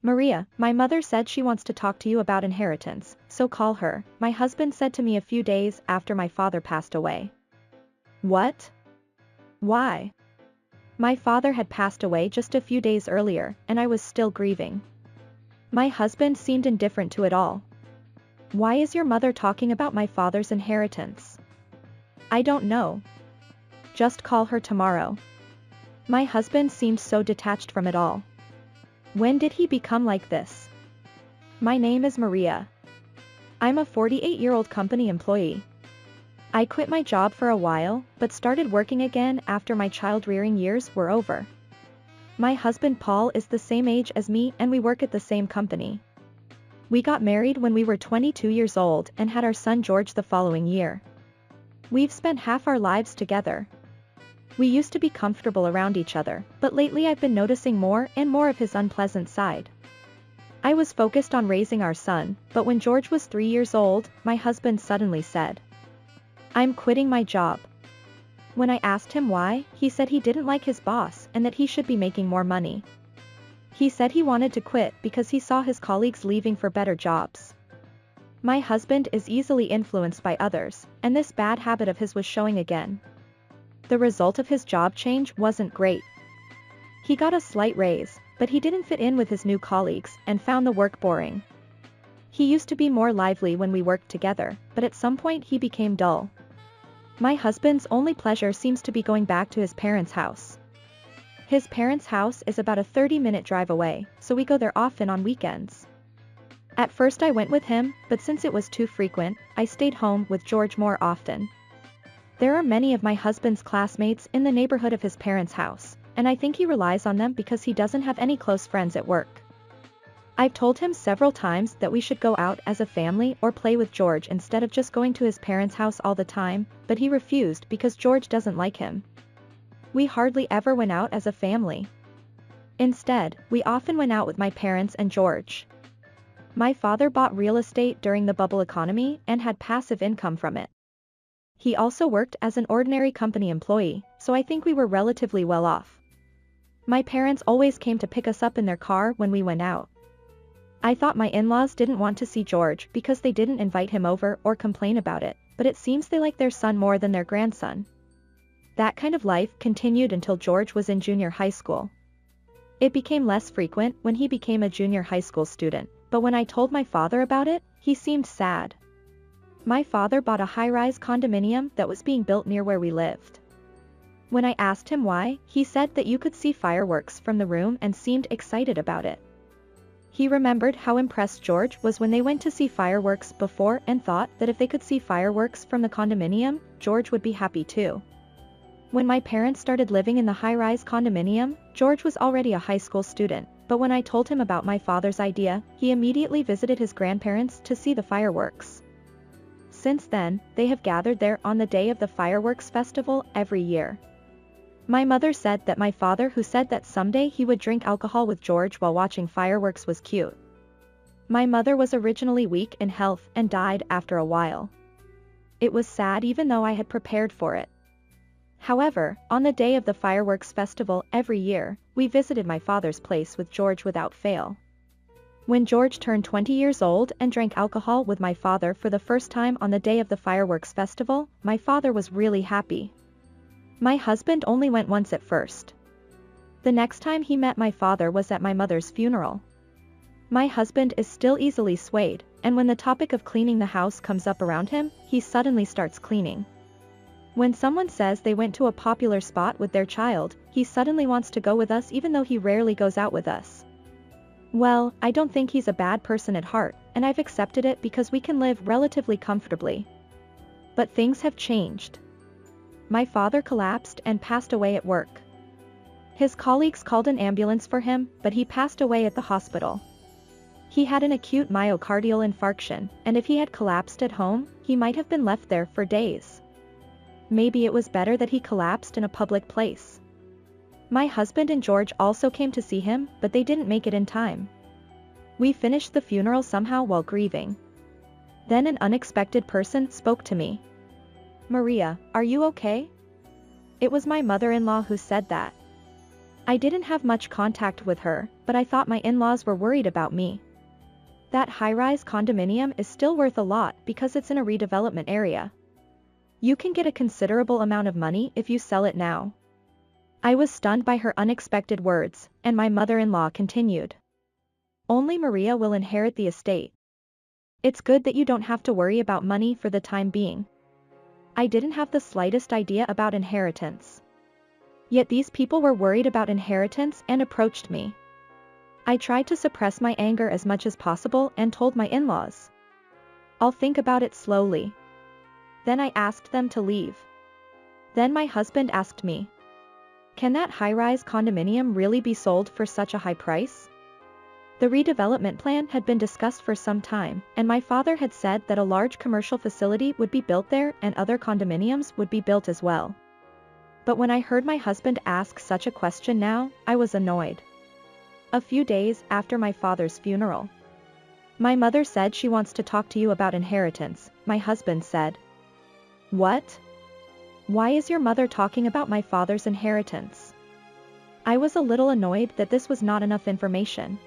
Maria, my mother said she wants to talk to you about inheritance, so call her, my husband said to me a few days after my father passed away. What? Why? My father had passed away just a few days earlier, and I was still grieving. My husband seemed indifferent to it all. Why is your mother talking about my father's inheritance? I don't know. Just call her tomorrow. My husband seemed so detached from it all. When did he become like this? My name is Maria. I'm a 48-year-old company employee. I quit my job for a while, but started working again after my child-rearing years were over. My husband Paul is the same age as me and we work at the same company. We got married when we were 22 years old and had our son George the following year. We've spent half our lives together. We used to be comfortable around each other, but lately I've been noticing more and more of his unpleasant side. I was focused on raising our son, but when George was 3 years old, my husband suddenly said, "I'm quitting my job." When I asked him why, he said he didn't like his boss and that he should be making more money. He said he wanted to quit because he saw his colleagues leaving for better jobs. My husband is easily influenced by others, and this bad habit of his was showing again. The result of his job change wasn't great. He got a slight raise, but he didn't fit in with his new colleagues and found the work boring. He used to be more lively when we worked together, but at some point he became dull. My husband's only pleasure seems to be going back to his parents' house. His parents' house is about a 30-minute drive away, so we go there often on weekends. At first I went with him, but since it was too frequent, I stayed home with George more often. There are many of my husband's classmates in the neighborhood of his parents' house, and I think he relies on them because he doesn't have any close friends at work. I've told him several times that we should go out as a family or play with George instead of just going to his parents' house all the time, but he refused because George doesn't like him. We hardly ever went out as a family. Instead, we often went out with my parents and George. My father bought real estate during the bubble economy and had passive income from it. He also worked as an ordinary company employee, so I think we were relatively well off. My parents always came to pick us up in their car when we went out. I thought my in-laws didn't want to see George because they didn't invite him over or complain about it, but it seems they like their son more than their grandson. That kind of life continued until George was in junior high school. It became less frequent when he became a junior high school student, but when I told my father about it, he seemed sad. My father bought a high-rise condominium that was being built near where we lived. When I asked him why, he said that you could see fireworks from the room and seemed excited about it. He remembered how impressed George was when they went to see fireworks before and thought that if they could see fireworks from the condominium, George would be happy too. When my parents started living in the high-rise condominium, George was already a high school student, but when I told him about my father's idea, he immediately visited his grandparents to see the fireworks. Since then, they have gathered there on the day of the fireworks festival every year. My mother said that my father who said that someday he would drink alcohol with George while watching fireworks was cute. My mother was originally weak in health and died after a while. It was sad even though I had prepared for it. However, on the day of the fireworks festival every year, we visited my father's place with George without fail. When George turned 20 years old and drank alcohol with my father for the first time on the day of the fireworks festival, my father was really happy. My husband only went once at first. The next time he met my father was at my mother's funeral. My husband is still easily swayed, and when the topic of cleaning the house comes up around him, he suddenly starts cleaning. When someone says they went to a popular spot with their child, he suddenly wants to go with us even though he rarely goes out with us. Well, I don't think he's a bad person at heart, and I've accepted it because we can live relatively comfortably. But things have changed. My father collapsed and passed away at work. His colleagues called an ambulance for him, but he passed away at the hospital. He had an acute myocardial infarction, and if he had collapsed at home, he might have been left there for days. Maybe it was better that he collapsed in a public place. My husband and George also came to see him, but they didn't make it in time. We finished the funeral somehow while grieving. Then an unexpected person spoke to me. "Maria, are you okay?" It was my mother-in-law who said that. I didn't have much contact with her, but I thought my in-laws were worried about me. That high-rise condominium is still worth a lot because it's in a redevelopment area. You can get a considerable amount of money if you sell it now. I was stunned by her unexpected words, and my mother-in-law continued. Only Maria will inherit the estate. It's good that you don't have to worry about money for the time being. I didn't have the slightest idea about inheritance. Yet these people were worried about inheritance and approached me. I tried to suppress my anger as much as possible and told my in-laws. I'll think about it slowly. Then I asked them to leave. Then my husband asked me, can that high-rise condominium really be sold for such a high price? The redevelopment plan had been discussed for some time, and my father had said that a large commercial facility would be built there and other condominiums would be built as well. But when I heard my husband ask such a question now, I was annoyed. A few days after my father's funeral, my mother said she wants to talk to you about inheritance. My husband said, what? Why is your mother talking about my father's inheritance? I was a little annoyed that this was not enough information.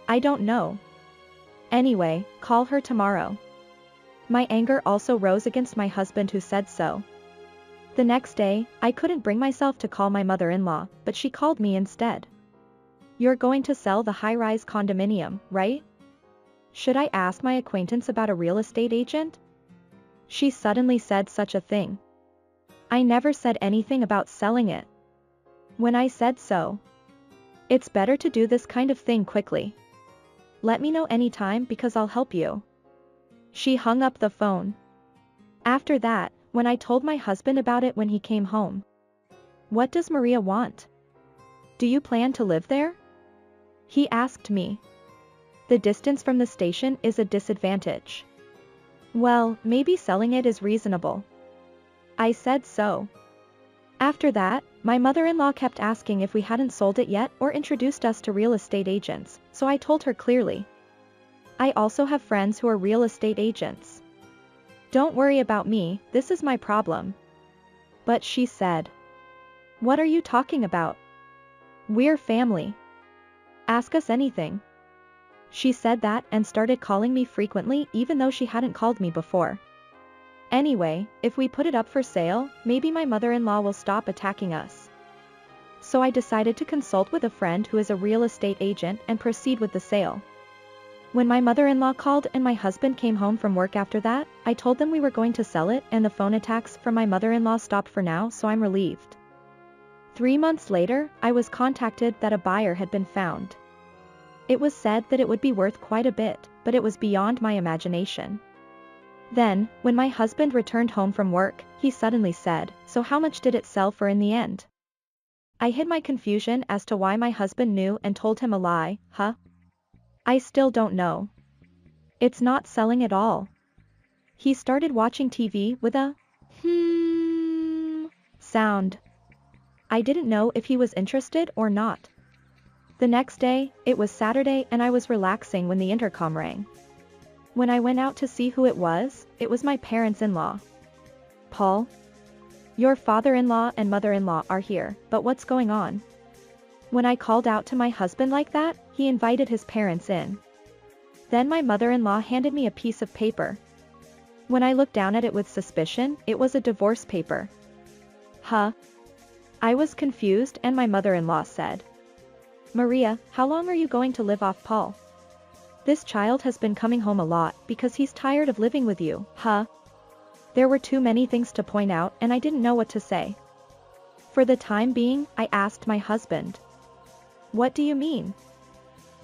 I don't know. Anyway, call her tomorrow. My anger also rose against my husband who said so. The next day, I couldn't bring myself to call my mother-in-law, but she called me instead. You're going to sell the high-rise condominium, right? Should I ask my acquaintance about a real estate agent? She suddenly said such a thing. I never said anything about selling it. When I said so, it's better to do this kind of thing quickly. Let me know anytime because I'll help you. She hung up the phone. After that, when I told my husband about it when he came home. What does Maria want? Do you plan to live there? He asked me. The distance from the station is a disadvantage. Well, maybe selling it is reasonable. I said so. After that, my mother-in-law kept asking if we hadn't sold it yet or introduced us to real estate agents, so I told her clearly. I also have friends who are real estate agents. Don't worry about me, this is my problem. But she said. What are you talking about? We're family. Ask us anything. She said that and started calling me frequently even though she hadn't called me before. Anyway, if we put it up for sale, maybe my mother-in-law will stop attacking us. So I decided to consult with a friend who is a real estate agent and proceed with the sale. When my mother-in-law called and my husband came home from work after that, I told them we were going to sell it and the phone attacks from my mother-in-law stopped for now, so I'm relieved. 3 months later, I was contacted that a buyer had been found. It was said that it would be worth quite a bit, but it was beyond my imagination. Then, when my husband returned home from work, he suddenly said, so how much did it sell for in the end? I hid my confusion as to why my husband knew and told him a lie. I still don't know. It's not selling at all. He started watching TV with a sound. I didn't know if he was interested or not. The next day, it was Saturday and I was relaxing when the intercom rang. When I went out to see who it was my parents-in-law. Paul? Your father-in-law and mother-in-law are here, but what's going on? When I called out to my husband like that, he invited his parents in. Then my mother-in-law handed me a piece of paper. When I looked down at it with suspicion, it was a divorce paper. I was confused and my mother-in-law said, Maria, how long are you going to live off Paul? This child has been coming home a lot because he's tired of living with you. There were too many things to point out and I didn't know what to say. For the time being, I asked my husband. What do you mean?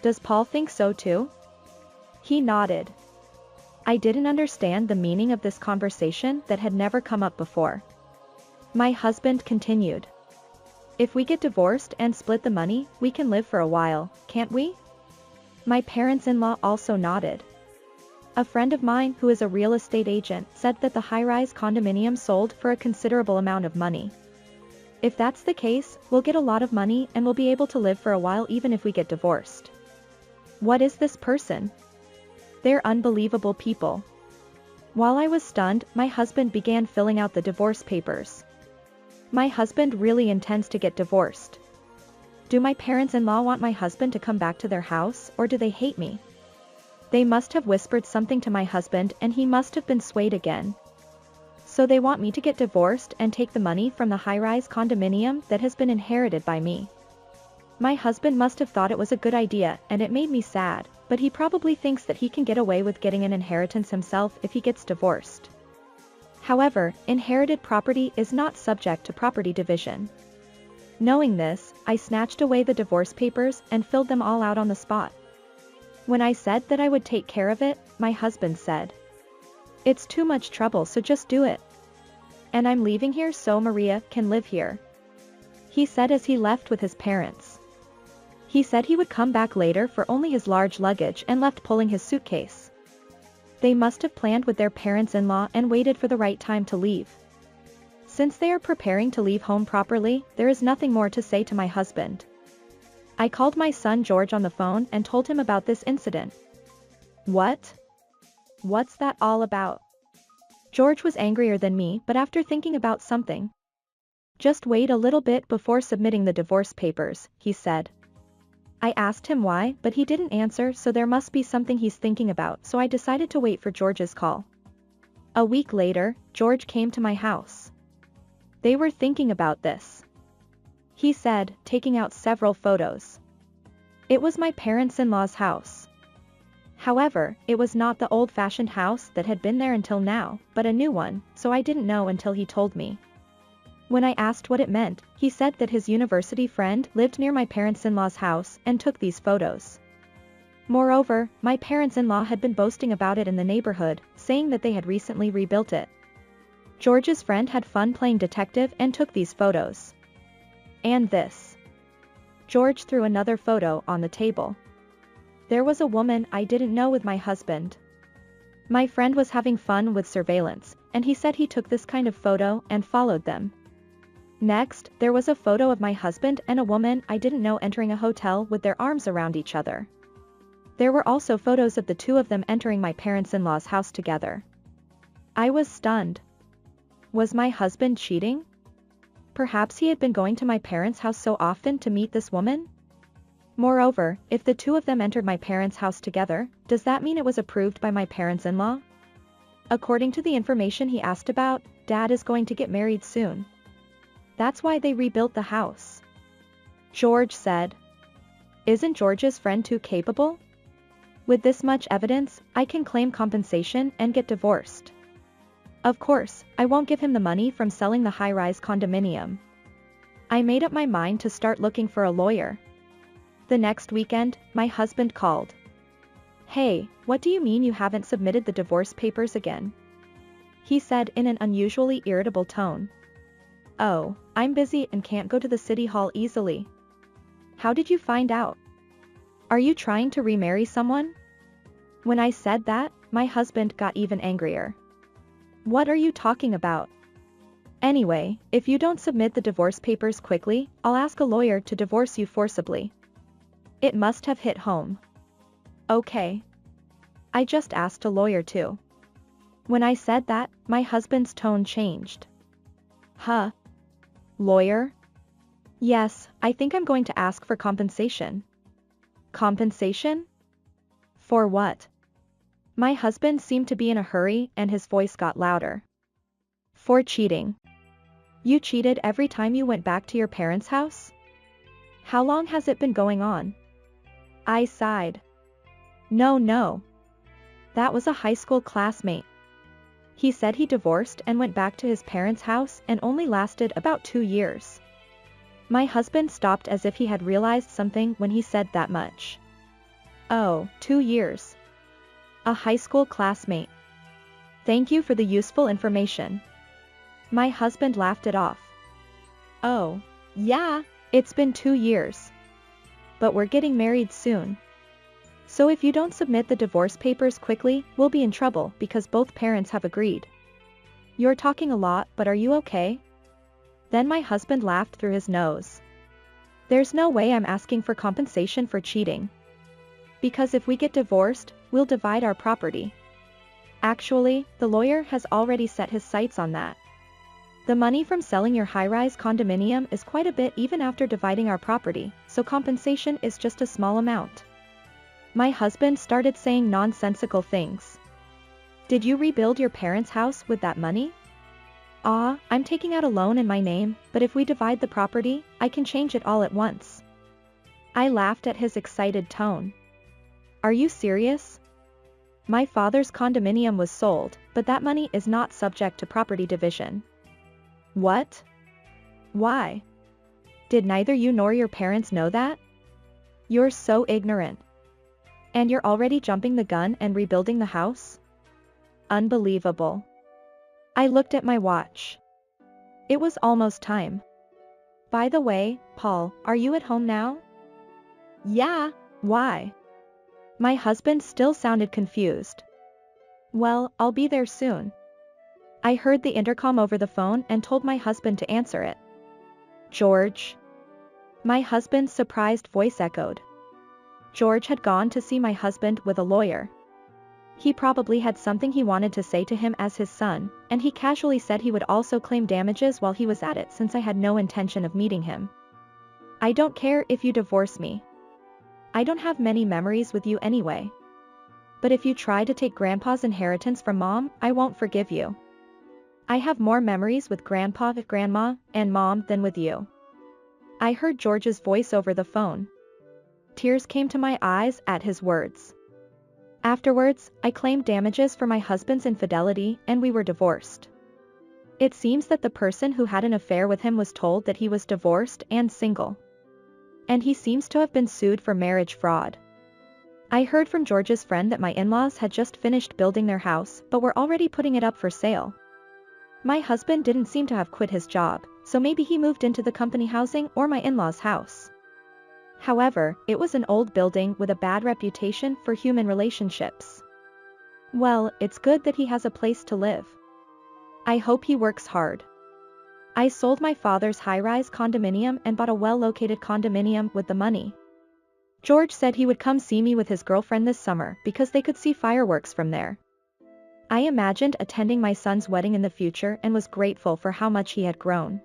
Does Paul think so too? He nodded. I didn't understand the meaning of this conversation that had never come up before. My husband continued. If we get divorced and split the money, we can live for a while, can't we? My parents-in-law also nodded. A friend of mine who is a real estate agent said that the high-rise condominium sold for a considerable amount of money. If that's the case, we'll get a lot of money and we'll be able to live for a while even if we get divorced. What is this person? They're unbelievable people. While I was stunned, my husband began filling out the divorce papers. My husband really intends to get divorced. Do my parents-in-law want my husband to come back to their house, or do they hate me? They must have whispered something to my husband and he must have been swayed again. So they want me to get divorced and take the money from the high-rise condominium that has been inherited by me. My husband must have thought it was a good idea and it made me sad, but he probably thinks that he can get away with getting an inheritance himself if he gets divorced. However, inherited property is not subject to property division. Knowing this, I snatched away the divorce papers and filled them all out on the spot. When I said that I would take care of it, my husband said, "It's too much trouble, so just do it. And I'm leaving here so Maria can live here," he said as he left with his parents. He said he would come back later for only his large luggage and left pulling his suitcase. They must have planned with their parents-in-law and waited for the right time to leave. Since they are preparing to leave home properly, there is nothing more to say to my husband. I called my son George on the phone and told him about this incident. "What? What's that all about?" George was angrier than me, but after thinking about something. "Just wait a little bit before submitting the divorce papers," he said. I asked him why, but he didn't answer, so there must be something he's thinking about, so I decided to wait for George's call. A week later, George came to my house. They were thinking about this, he said, taking out several photos. It was my parents-in-law's house. However, it was not the old-fashioned house that had been there until now, but a new one, so I didn't know until he told me. When I asked what it meant, he said that his university friend lived near my parents-in-law's house and took these photos. Moreover, my parents-in-law had been boasting about it in the neighborhood, saying that they had recently rebuilt it. George's friend had fun playing detective and took these photos. And this. George threw another photo on the table. There was a woman I didn't know with my husband. My friend was having fun with surveillance, and he said he took this kind of photo and followed them. Next, there was a photo of my husband and a woman I didn't know entering a hotel with their arms around each other. There were also photos of the two of them entering my parents-in-law's house together. I was stunned. Was my husband cheating? Perhaps he had been going to my parents' house so often to meet this woman? Moreover, if the two of them entered my parents' house together, does that mean it was approved by my parents-in-law? According to the information he asked about, Dad is going to get married soon. That's why they rebuilt the house. George said. Isn't George's friend too capable? With this much evidence, I can claim compensation and get divorced. Of course, I won't give him the money from selling the high-rise condominium. I made up my mind to start looking for a lawyer. The next weekend, my husband called. "Hey, what do you mean you haven't submitted the divorce papers again?" he said in an unusually irritable tone. "Oh, I'm busy and can't go to the city hall easily." "How did you find out? Are you trying to remarry someone?" When I said that, my husband got even angrier. "What are you talking about? Anyway, if you don't submit the divorce papers quickly, I'll ask a lawyer to divorce you forcibly." It must have hit home. Okay. I just asked a lawyer too. When I said that, my husband's tone changed. Huh? Lawyer? Yes, I think I'm going to ask for compensation. Compensation? For what? My husband seemed to be in a hurry and his voice got louder. For cheating. You cheated every time you went back to your parents' house? How long has it been going on? I sighed. No. That was a high school classmate. He said he divorced and went back to his parents' house and only lasted about 2 years. My husband stopped as if he had realized something when he said that much. Oh, 2 years. A high school classmate. Thank you for the useful information. My husband laughed it off. Oh, yeah, it's been 2 years. But we're getting married soon. So if you don't submit the divorce papers quickly, we'll be in trouble because both parents have agreed. You're talking a lot, but are you okay? Then my husband laughed through his nose. There's no way I'm asking for compensation for cheating. Because if we get divorced, we'll divide our property. Actually, the lawyer has already set his sights on that. The money from selling your high-rise condominium is quite a bit even after dividing our property, so compensation is just a small amount. My husband started saying nonsensical things. Did you rebuild your parents' house with that money? I'm taking out a loan in my name, but if we divide the property, I can change it all at once. I laughed at his excited tone. Are you serious? My father's condominium was sold, but that money is not subject to property division. What? Why? Did neither you nor your parents know that? You're so ignorant. And you're already jumping the gun and rebuilding the house? Unbelievable. I looked at my watch. It was almost time. By the way, Paul, are you at home now? Yeah, why? My husband still sounded confused. Well, I'll be there soon. I heard the intercom over the phone and told my husband to answer it. George. My husband's surprised voice echoed. George had gone to see my husband with a lawyer. He probably had something he wanted to say to him as his son, and he casually said he would also claim damages while he was at it since I had no intention of meeting him. I don't care if you divorce me. I don't have many memories with you anyway. But if you try to take Grandpa's inheritance from Mom, I won't forgive you. I have more memories with Grandpa, Grandma, and Mom than with you. I heard George's voice over the phone. Tears came to my eyes at his words. Afterwards, I claimed damages for my husband's infidelity and we were divorced. It seems that the person who had an affair with him was told that he was divorced and single. And he seems to have been sued for marriage fraud. I heard from George's friend that my in-laws had just finished building their house but were already putting it up for sale. My husband didn't seem to have quit his job, so maybe he moved into the company housing or my in-laws' house. However, it was an old building with a bad reputation for human relationships. Well, it's good that he has a place to live. I hope he works hard. I sold my father's high-rise condominium and bought a well-located condominium with the money. George said he would come see me with his girlfriend this summer because they could see fireworks from there. I imagined attending my son's wedding in the future and was grateful for how much he had grown.